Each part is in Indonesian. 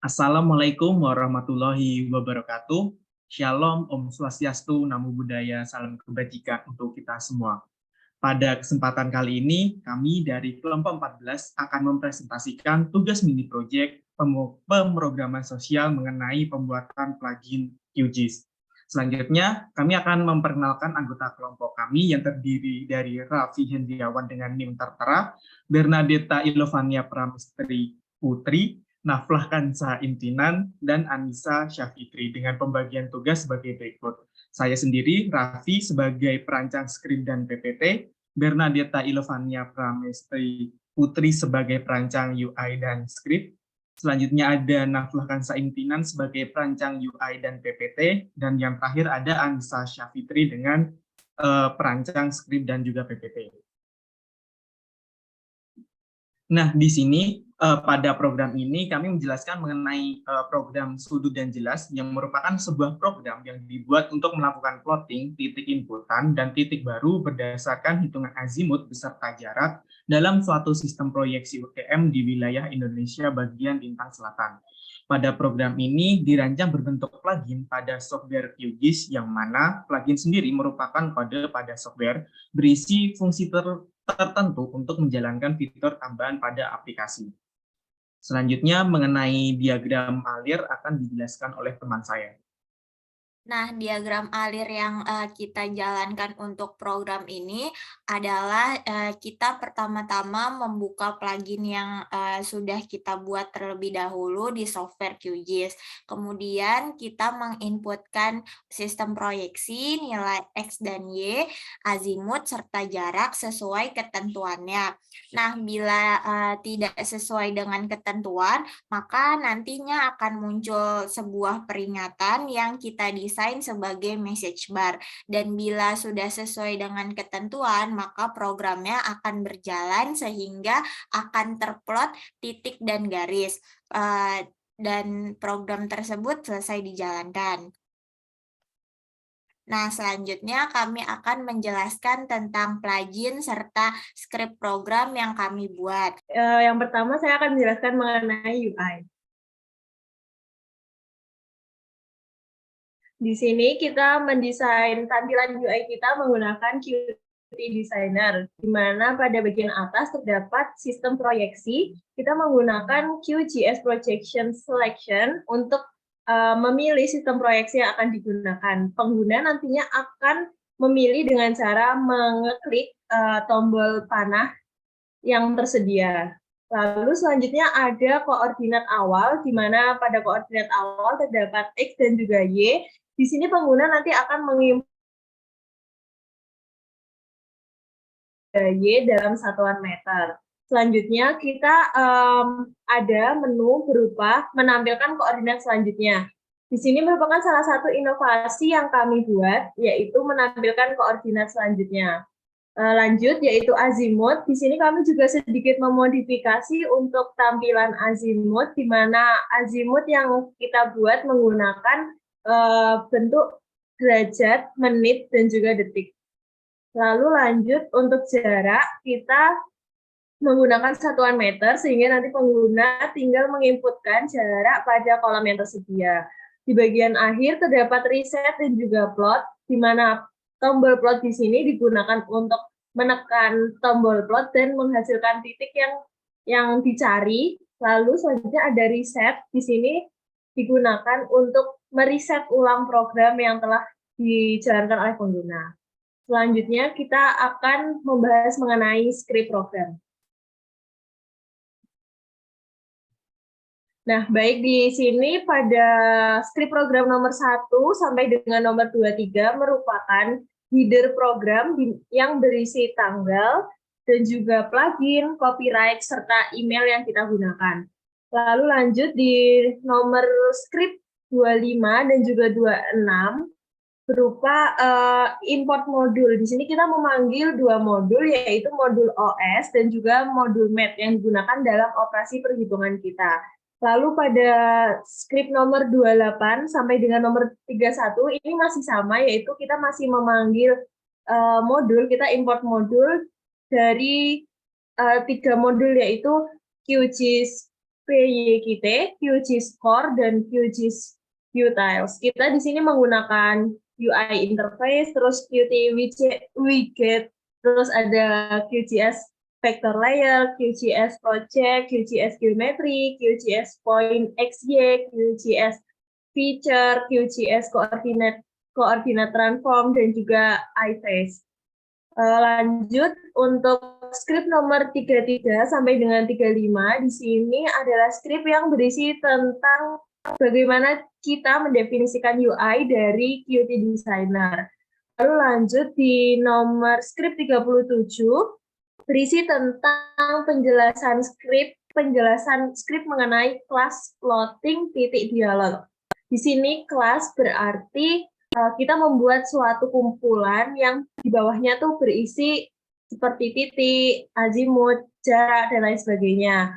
Assalamualaikum warahmatullahi wabarakatuh. Shalom, Om Swastiastu, Namo Buddhaya, salam kebajikan untuk kita semua. Pada kesempatan kali ini, kami dari kelompok 14 akan mempresentasikan tugas mini project pemrograman sosial mengenai pembuatan plugin QGIS. Selanjutnya, kami akan memperkenalkan anggota kelompok kami yang terdiri dari Raffi Hendriawan dengan NIM tertera, Bernadetta Ilovania Pramestri Putri, Naflah Kansa Imtinan, dan Anissa Syafitri dengan pembagian tugas sebagai berikut. Saya sendiri, Raffi, sebagai perancang skrip dan PPT, Bernadetta Ilovania Pramestri Putri sebagai perancang UI dan skrip. Selanjutnya ada Naflah Kansa Imtinan sebagai perancang UI dan PPT. Dan yang terakhir ada Anissa Syafitri dengan perancang skrip dan juga PPT. Nah, di sini pada program ini kami menjelaskan mengenai program Sudut dan Jelas yang merupakan sebuah program yang dibuat untuk melakukan plotting titik inputan dan titik baru berdasarkan hitungan azimut beserta jarak dalam suatu sistem proyeksi UTM di wilayah Indonesia bagian Lintang Selatan. Pada program ini dirancang berbentuk plugin pada software QGIS yang mana plugin sendiri merupakan kode pada software berisi fungsi tertentu untuk menjalankan fitur tambahan pada aplikasi. Selanjutnya mengenai diagram alir akan dijelaskan oleh teman saya. Nah, diagram alir yang kita jalankan untuk program ini adalah kita pertama-tama membuka plugin yang sudah kita buat terlebih dahulu di software QGIS. Kemudian kita menginputkan sistem proyeksi, nilai X dan Y, azimut, serta jarak sesuai ketentuannya. Nah, bila tidak sesuai dengan ketentuan, maka nantinya akan muncul sebuah peringatan yang kita desain sebagai message bar. Dan bila sudah sesuai dengan ketentuan, maka programnya akan berjalan sehingga akan terplot titik dan garis. Dan program tersebut selesai dijalankan. Nah, selanjutnya kami akan menjelaskan tentang plugin serta skrip program yang kami buat. Yang pertama saya akan menjelaskan mengenai UI. Di sini kita mendesain tampilan UI kita menggunakan Qt Designer, di mana pada bagian atas terdapat sistem proyeksi. Kita menggunakan QGIS Projection Selection untuk memilih sistem proyeksi yang akan digunakan. Pengguna nantinya akan memilih dengan cara mengeklik tombol panah yang tersedia. Lalu selanjutnya ada koordinat awal, di mana pada koordinat awal terdapat X dan juga Y. Di sini pengguna nanti akan menginput Y dalam satuan meter. Selanjutnya kita ada menu berupa menampilkan koordinat selanjutnya. Di sini merupakan salah satu inovasi yang kami buat, yaitu menampilkan koordinat selanjutnya. Lanjut, yaitu azimut. Di sini kami juga sedikit memodifikasi untuk tampilan azimut, di mana azimut yang kita buat menggunakan bentuk derajat, menit, dan juga detik. Lalu lanjut, untuk jarak, kita menggunakan satuan meter, sehingga nanti pengguna tinggal menginputkan jarak pada kolom yang tersedia. Di bagian akhir terdapat reset dan juga plot, di mana tombol plot di sini digunakan untuk menekan tombol plot dan menghasilkan titik yang dicari. Lalu selanjutnya ada reset, di sini digunakan untuk mereset ulang program yang telah dijalankan oleh pengguna. Selanjutnya kita akan membahas mengenai script program. Nah, baik, di sini pada script program nomor 1 sampai dengan nomor 23 merupakan header program yang berisi tanggal dan juga plugin, copyright, serta email yang kita gunakan. Lalu lanjut di nomor script 25 dan juga 26 berupa import modul. Di sini kita memanggil dua modul, yaitu modul OS dan juga modul math yang digunakan dalam operasi perhitungan kita. Lalu pada script nomor 28 sampai dengan nomor 31 ini masih sama, yaitu kita masih memanggil modul, kita import modul dari 3 modul, yaitu QGIS PYQT, QGIS Core, dan QGIS Qtiles. Kita di sini menggunakan UI interface, terus Qt widget, terus ada QGIS vector layer, QGIS project, QGIS geometry, QGIS point XY, QGIS feature, QGIS coordinate transform, dan juga iFace. Lanjut untuk skrip nomor 33 sampai dengan 35, di sini adalah skrip yang berisi tentang bagaimana kita mendefinisikan UI dari Qt Designer. Lalu lanjut di nomor skrip 37, berisi tentang penjelasan skrip mengenai kelas floating titik dialog. Di sini kelas berarti kita membuat suatu kumpulan yang di bawahnya tuh berisi seperti titik, azimut, jarak, dan lain sebagainya.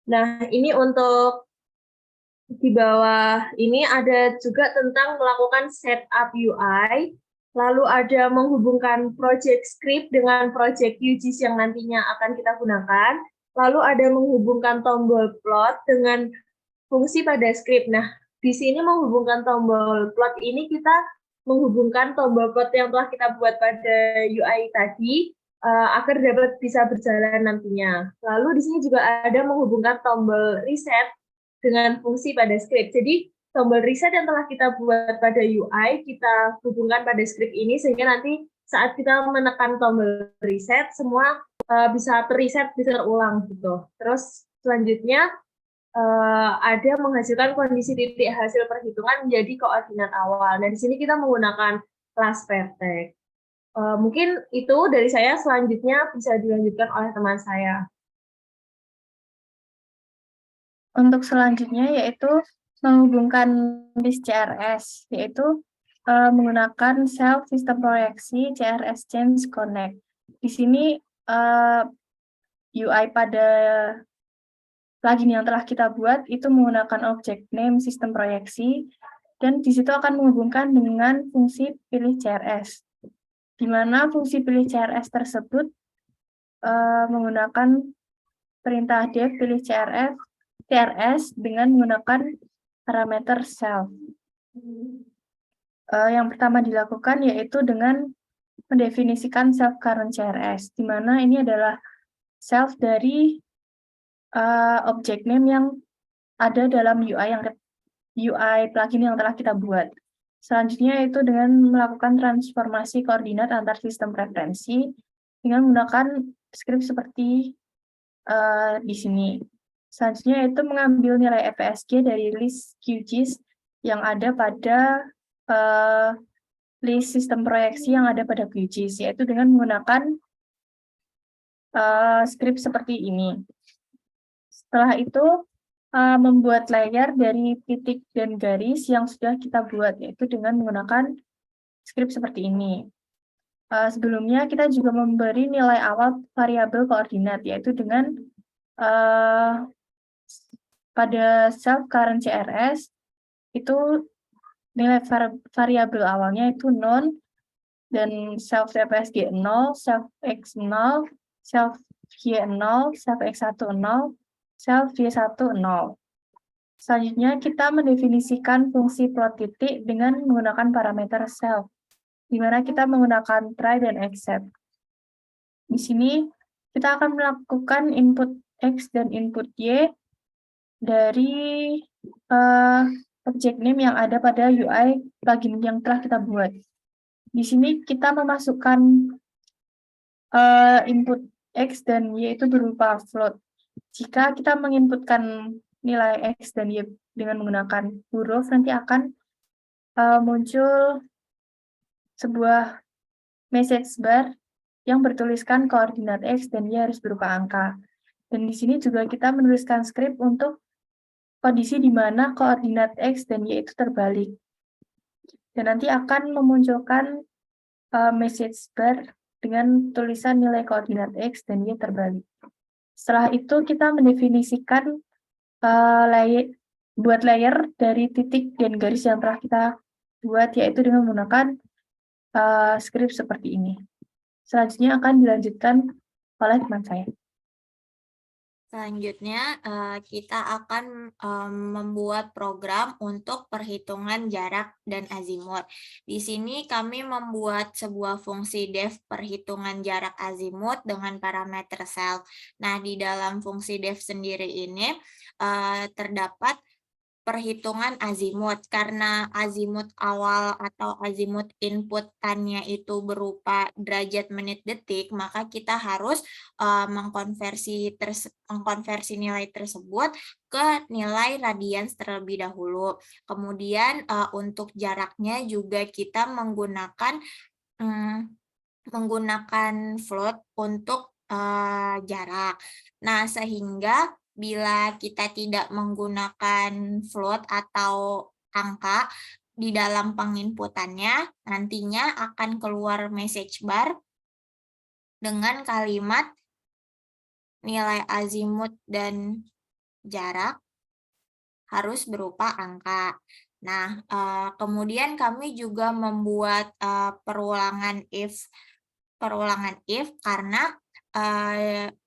Nah, ini untuk di bawah ini ada juga tentang melakukan setup UI, lalu ada menghubungkan project script dengan project QGIS yang nantinya akan kita gunakan, lalu ada menghubungkan tombol plot dengan fungsi pada script. Nah, di sini menghubungkan tombol plot ini kita menghubungkan tombol plot yang telah kita buat pada UI tadi agar dapat bisa berjalan nantinya. Lalu di sini juga ada menghubungkan tombol reset dengan fungsi pada script. Jadi tombol reset yang telah kita buat pada UI kita hubungkan pada script ini sehingga nanti saat kita menekan tombol reset semua bisa terreset, bisa terulang gitu. Terus selanjutnya ada menghasilkan kondisi titik hasil perhitungan menjadi koordinat awal. Nah, di sini kita menggunakan kelas vertex. Mungkin itu dari saya, selanjutnya bisa dilanjutkan oleh teman saya. Untuk selanjutnya yaitu menghubungkan list CRS, yaitu menggunakan self sistem proyeksi CRS Change Connect. Di sini UI pada plugin yang telah kita buat itu menggunakan object name sistem proyeksi, dan di situ akan menghubungkan dengan fungsi pilih CRS, di mana fungsi pilih CRS tersebut menggunakan perintah def pilih CRS dengan menggunakan parameter self. Yang pertama dilakukan yaitu dengan mendefinisikan self current CRS, di mana ini adalah self dari object name yang ada dalam UI plugin yang telah kita buat. Selanjutnya yaitu dengan melakukan transformasi koordinat antar sistem referensi dengan menggunakan script seperti di sini. Selanjutnya yaitu mengambil nilai FPSG dari list QGIS yang ada pada list sistem proyeksi yang ada pada QGIS, yaitu dengan menggunakan script seperti ini. Setelah itu membuat layer dari titik dan garis yang sudah kita buat, yaitu dengan menggunakan script seperti ini. Sebelumnya kita juga memberi nilai awal variabel koordinat, yaitu dengan pada self current CRS itu nilai variabel awalnya itu non, dan self FPSG 0, self X 0, self Y 0, self X1 0, self Y1 0. Selanjutnya kita mendefinisikan fungsi plot titik dengan menggunakan parameter self, di mana kita menggunakan try dan accept. Di sini kita akan melakukan input X dan input Y dari object name yang ada pada UI plugin yang telah kita buat. Di sini kita memasukkan input X dan Y itu berupa float. Jika kita menginputkan nilai X dan Y dengan menggunakan huruf, nanti akan muncul sebuah message bar yang bertuliskan koordinat X dan Y harus berupa angka. Dan di sini juga kita menuliskan script untuk kondisi di mana koordinat X dan Y itu terbalik. Dan nanti akan memunculkan message bar dengan tulisan nilai koordinat X dan Y terbalik. Setelah itu kita mendefinisikan buat layer dari titik dan garis yang telah kita buat, yaitu dengan menggunakan script seperti ini. Selanjutnya akan dilanjutkan oleh teman saya. Selanjutnya, kita akan membuat program untuk perhitungan jarak dan azimut. Di sini kami membuat sebuah fungsi def perhitungan jarak azimut dengan parameter self. Nah, di dalam fungsi def sendiri ini terdapat perhitungan azimut. Karena azimut awal atau azimut inputannya itu berupa derajat menit detik, maka kita harus mengkonversi nilai tersebut ke nilai radians terlebih dahulu. Kemudian untuk jaraknya juga kita menggunakan float untuk jarak. Nah, sehingga bila kita tidak menggunakan float atau angka di dalam penginputannya, nantinya akan keluar message bar dengan kalimat nilai azimut dan jarak harus berupa angka. Nah, kemudian kami juga membuat perulangan if karena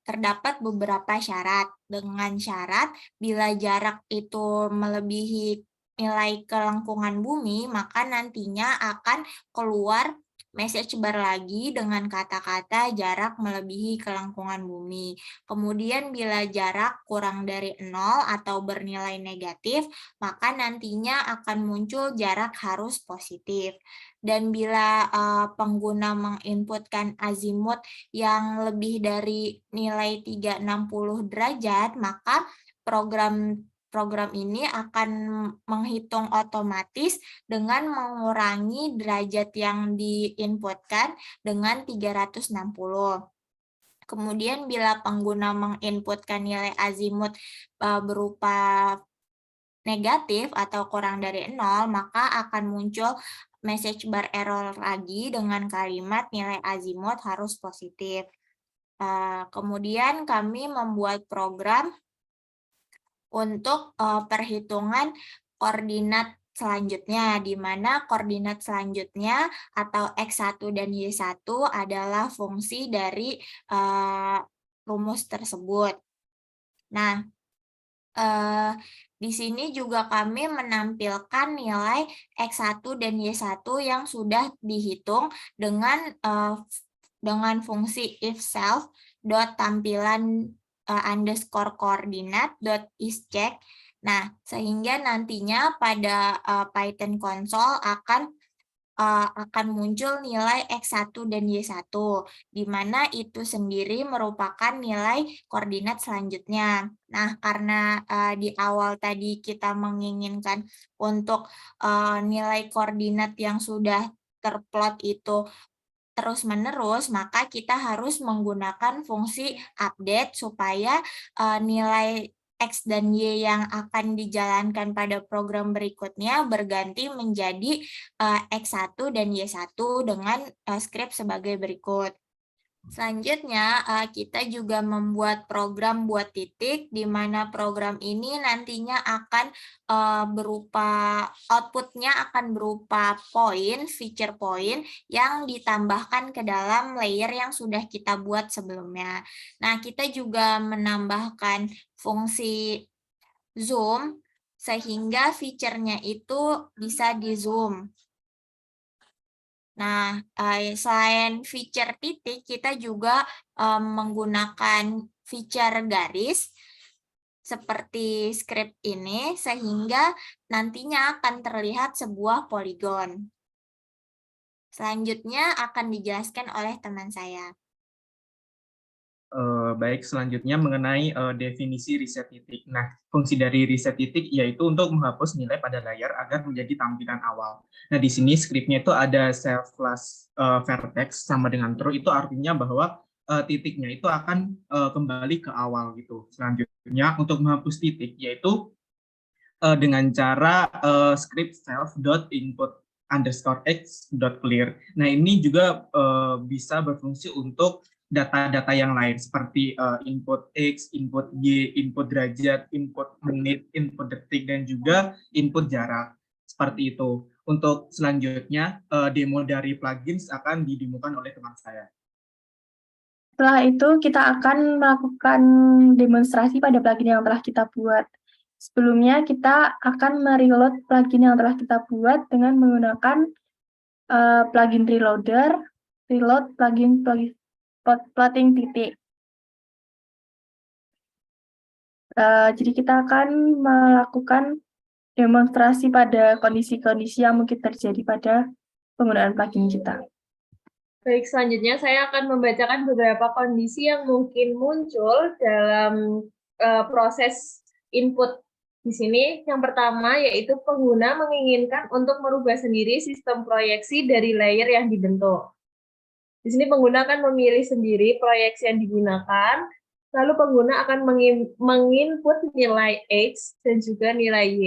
terdapat beberapa syarat. Dengan syarat bila jarak itu melebihi nilai kelengkungan bumi, maka nantinya akan keluar message bar lagi dengan kata-kata jarak melebihi kelengkungan bumi. Kemudian bila jarak kurang dari 0 atau bernilai negatif, maka nantinya akan muncul jarak harus positif. Dan bila pengguna menginputkan azimut yang lebih dari nilai 360 derajat, maka program ini akan menghitung otomatis dengan mengurangi derajat yang diinputkan dengan 360. Kemudian bila pengguna menginputkan nilai azimut berupa negatif atau kurang dari 0, maka akan muncul message bar error lagi dengan kalimat nilai azimut harus positif. Kemudian kami membuat program untuk perhitungan koordinat selanjutnya, di mana koordinat selanjutnya atau X1 dan Y1 adalah fungsi dari rumus tersebut. Nah, di sini juga kami menampilkan nilai X1 dan Y1 yang sudah dihitung dengan fungsi if self dot tampilan underscore koordinat dot ischeck. Nah, sehingga nantinya pada Python console akan muncul nilai X1 dan Y1, di mana itu sendiri merupakan nilai koordinat selanjutnya. Nah, karena di awal tadi kita menginginkan untuk nilai koordinat yang sudah terplot itu terus-menerus, maka kita harus menggunakan fungsi update supaya nilai X dan Y yang akan dijalankan pada program berikutnya berganti menjadi X1 dan Y1 dengan script sebagai berikut. Selanjutnya, kita juga membuat program buat titik, di mana program ini nantinya akan outputnya akan berupa poin, feature point, yang ditambahkan ke dalam layer yang sudah kita buat sebelumnya. Nah, kita juga menambahkan fungsi zoom, sehingga fiturnya itu bisa di zoom. Nah, selain feature titik, kita juga menggunakan feature garis seperti script ini, sehingga nantinya akan terlihat sebuah poligon. Selanjutnya akan dijelaskan oleh teman saya. Baik, selanjutnya mengenai definisi reset titik. Nah, fungsi dari reset titik yaitu untuk menghapus nilai pada layar agar menjadi tampilan awal. Nah, di sini scriptnya itu ada self plus vertex sama dengan true, itu artinya bahwa titiknya itu akan kembali ke awal gitu. Selanjutnya untuk menghapus titik yaitu dengan cara script self.input underscore x.clear. Nah, ini juga bisa berfungsi untuk data-data yang lain seperti input X, input Y, input derajat, input menit, input detik, dan juga input jarak. Seperti itu. Untuk selanjutnya, demo dari plugins akan didemokan oleh teman saya. Setelah itu kita akan melakukan demonstrasi pada plugin yang telah kita buat. Sebelumnya kita akan mereload plugin yang telah kita buat dengan menggunakan plugin reloader, reload plugin plotting titik. Jadi kita akan melakukan demonstrasi pada kondisi-kondisi yang mungkin terjadi pada penggunaan plugin kita. Baik, selanjutnya saya akan membacakan beberapa kondisi yang mungkin muncul dalam proses input di sini. Yang pertama yaitu pengguna menginginkan untuk merubah sendiri sistem proyeksi dari layer yang dibentuk. Di sini pengguna akan memilih sendiri proyeksi yang digunakan, lalu pengguna akan menginput nilai X dan juga nilai Y.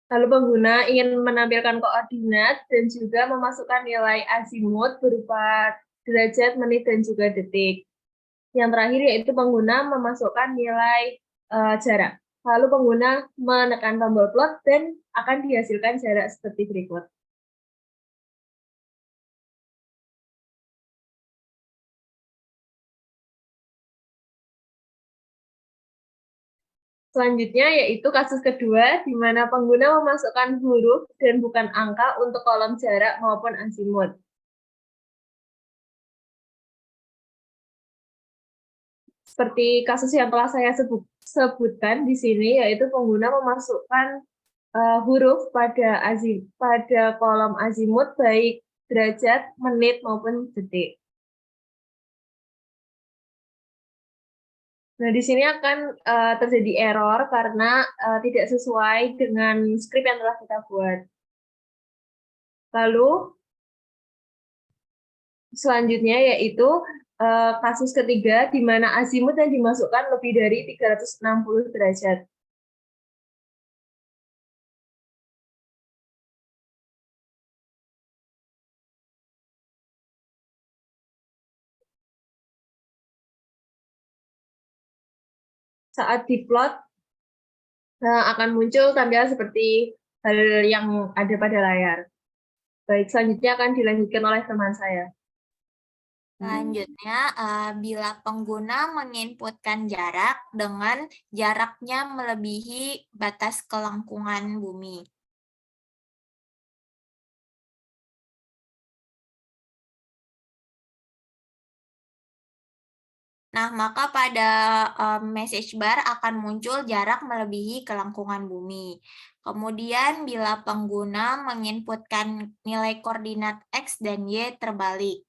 Lalu pengguna ingin menampilkan koordinat dan juga memasukkan nilai azimut berupa derajat, menit, dan juga detik. Yang terakhir yaitu pengguna memasukkan nilai jarak. Lalu pengguna menekan tombol plot dan akan dihasilkan jarak seperti berikut. Selanjutnya yaitu kasus kedua, di mana pengguna memasukkan huruf dan bukan angka untuk kolom jarak maupun azimut. Seperti kasus yang telah saya sebutkan di sini, yaitu pengguna memasukkan huruf pada kolom azimut baik derajat, menit maupun detik. Nah, di sini akan terjadi error karena tidak sesuai dengan skrip yang telah kita buat. Lalu, selanjutnya yaitu kasus ketiga, di mana azimut yang dimasukkan lebih dari 360 derajat. Saat diplot, akan muncul tampilan seperti hal yang ada pada layar. Baik, selanjutnya akan dilanjutkan oleh teman saya. Selanjutnya, bila pengguna menginputkan jarak dengan jaraknya melebihi batas kelengkungan bumi. Nah, maka pada message bar akan muncul jarak melebihi kelengkungan bumi. Kemudian, bila pengguna menginputkan nilai koordinat X dan Y terbalik.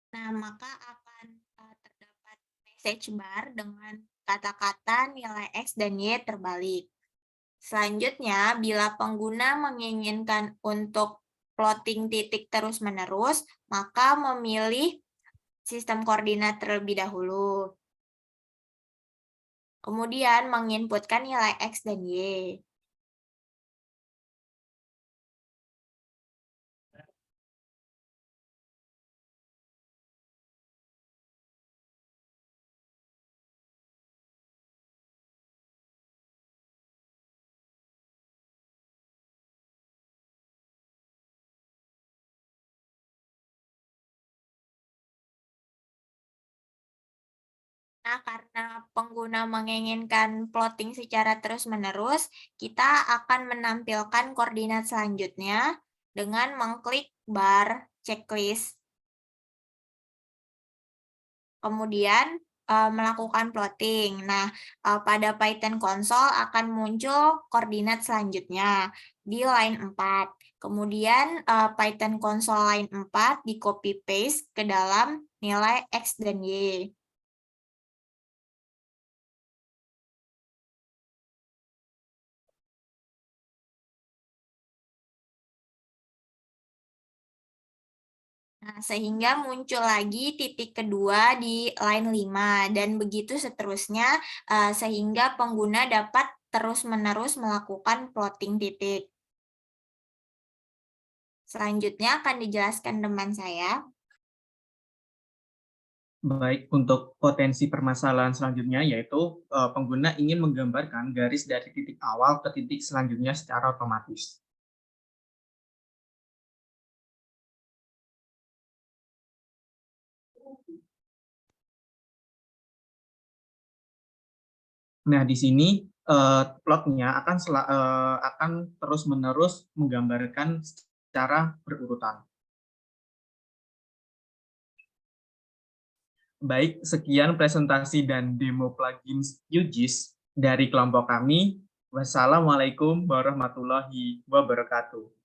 Nah, maka akan terdapat message bar dengan kata-kata nilai X dan Y terbalik. Selanjutnya, bila pengguna menginginkan untuk plotting titik terus-menerus, maka memilih sistem koordinat terlebih dahulu. Kemudian menginputkan nilai X dan Y. Nah, karena pengguna menginginkan plotting secara terus-menerus, kita akan menampilkan koordinat selanjutnya dengan mengklik bar checklist. Kemudian melakukan plotting. Nah, pada Python console akan muncul koordinat selanjutnya di line 4. Kemudian Python console line 4 di copy paste ke dalam nilai X dan Y. Nah, sehingga muncul lagi titik kedua di line 5 dan begitu seterusnya sehingga pengguna dapat terus-menerus melakukan plotting titik. Selanjutnya akan dijelaskan teman saya. Baik, untuk potensi permasalahan selanjutnya yaitu pengguna ingin menggambarkan garis dari titik awal ke titik selanjutnya secara otomatis. Nah, di sini plotnya akan terus-menerus menggambarkan secara berurutan. Baik, sekian presentasi dan demo plugin QGIS dari kelompok kami. Wassalamualaikum warahmatullahi wabarakatuh.